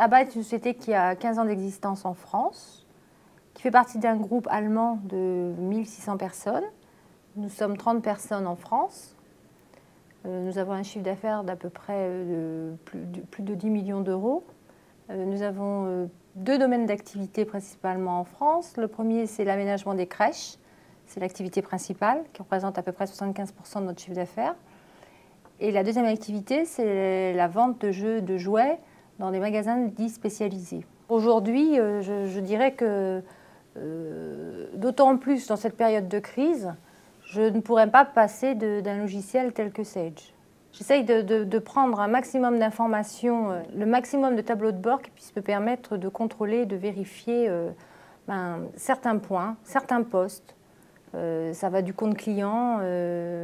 ABBA est une société qui a 15 ans d'existence en France, qui fait partie d'un groupe allemand de 1600 personnes. Nous sommes 30 personnes en France. Nous avons un chiffre d'affaires d'à peu près plus de 10 millions d'euros. Nous avons deux domaines d'activité principalement en France. Le premier, c'est l'aménagement des crèches. C'est l'activité principale qui représente à peu près 75% de notre chiffre d'affaires. Et la deuxième activité, c'est la vente de jeux, de jouets dans des magasins dits spécialisés. Aujourd'hui, je dirais que, d'autant plus dans cette période de crise, je ne pourrais pas passer d'un logiciel tel que Sage. J'essaye de prendre un maximum d'informations, le maximum de tableaux de bord qui puissent me permettre de contrôler, de vérifier certains points, certains postes. Ça va du compte client,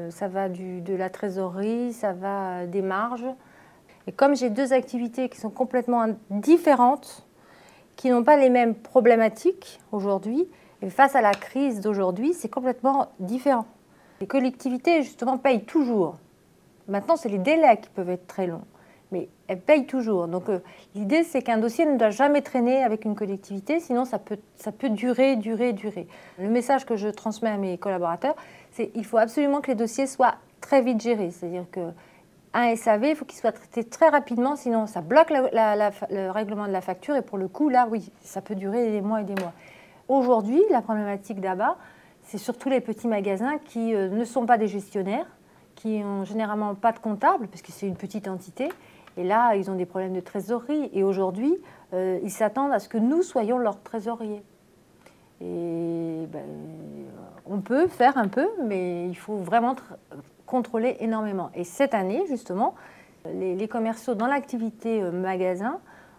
ça va de la trésorerie, ça va des marges. Et comme j'ai deux activités qui sont complètement différentes, qui n'ont pas les mêmes problématiques aujourd'hui, et face à la crise d'aujourd'hui, c'est complètement différent. Les collectivités, justement, payent toujours. Maintenant, c'est les délais qui peuvent être très longs, mais elles payent toujours. Donc, l'idée, c'est qu'un dossier ne doit jamais traîner avec une collectivité, sinon ça peut durer. Le message que je transmets à mes collaborateurs, c'est qu'il faut absolument que les dossiers soient très vite gérés. C'est-à-dire qu'un SAV, il faut qu'il soit traité très rapidement, sinon ça bloque le règlement de la facture. Et pour le coup, là, oui, ça peut durer des mois et des mois. Aujourd'hui, la problématique d'ABBA, c'est surtout les petits magasins qui ne sont pas des gestionnaires, qui n'ont généralement pas de comptable, parce que c'est une petite entité. Et là, ils ont des problèmes de trésorerie. Et aujourd'hui, ils s'attendent à ce que nous soyons leurs trésoriers. Et on peut faire un peu, mais il faut vraiment contrôler énormément. Et cette année, justement, les commerciaux dans l'activité magasin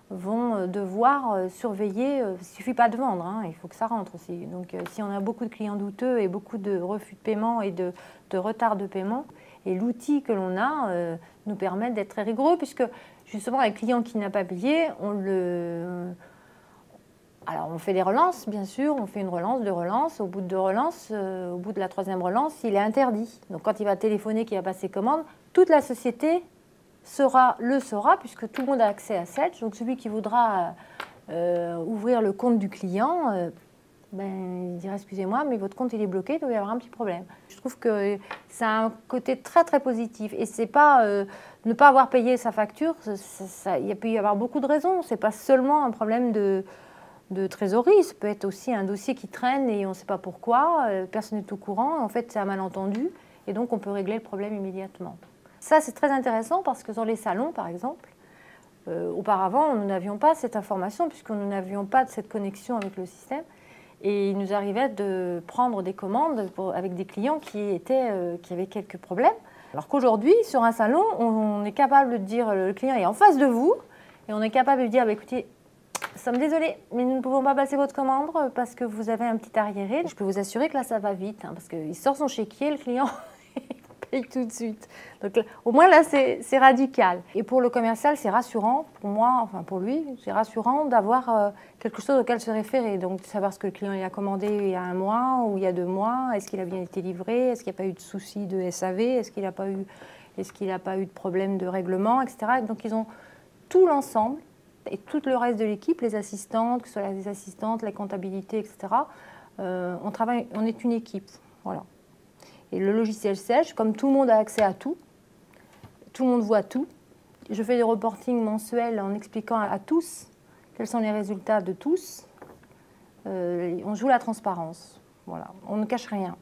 vont devoir surveiller. Il ne suffit pas de vendre, hein, il faut que ça rentre aussi. Donc, si on a beaucoup de clients douteux et beaucoup de refus de paiement et de retard de paiement, et l'outil que l'on a nous permet d'être très rigoureux, puisque justement, un client qui n'a pas payé, alors on fait des relances, bien sûr, on fait une relance, deux relances. Au bout de deux relances, au bout de la troisième relance, il est interdit. Donc quand il va téléphoner, qu'il va passer commande, toute la société le saura, puisque tout le monde a accès à Sage. Donc celui qui voudra ouvrir le compte du client, il dira excusez-moi, mais votre compte il est bloqué, il doit y avoir un petit problème. Je trouve que c'est un côté très très positif. Et c'est pas ne pas avoir payé sa facture, il peut y avoir beaucoup de raisons. C'est pas seulement un problème de trésorerie, ça peut être aussi un dossier qui traîne et on ne sait pas pourquoi, personne n'est au courant, en fait c'est un malentendu et donc on peut régler le problème immédiatement. Ça c'est très intéressant parce que dans les salons par exemple, auparavant nous n'avions pas cette information puisque nous n'avions pas de cette connexion avec le système et il nous arrivait de prendre des commandes avec des clients qui avaient quelques problèmes. Alors qu'aujourd'hui sur un salon on est capable de dire le client est en face de vous et on est capable de dire écoutez, nous sommes désolés, mais nous ne pouvons pas passer votre commande parce que vous avez un petit arriéré. Je peux vous assurer que là, ça va vite, hein, parce qu'il sort son chéquier, le client paye tout de suite. Donc là, au moins, là, c'est radical. Et pour le commercial, c'est rassurant, pour moi, enfin pour lui, c'est rassurant d'avoir quelque chose auquel se référer. Donc, de savoir ce que le client a commandé il y a un mois ou il y a 2 mois, est-ce qu'il a bien été livré, est-ce qu'il n'y a pas eu de souci de SAV, est-ce qu'il n'a pas eu de problème de règlement, etc. Donc, ils ont tout l'ensemble. Et tout le reste de l'équipe, les assistantes, que ce soit les assistantes, la comptabilité, etc., on est une équipe. Voilà. Et le logiciel Sage, comme tout le monde a accès à tout le monde voit tout. Je fais des reportings mensuels en expliquant à tous quels sont les résultats de tous. On joue la transparence. Voilà. On ne cache rien.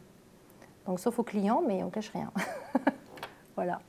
Donc, sauf aux clients, mais on ne cache rien. Voilà.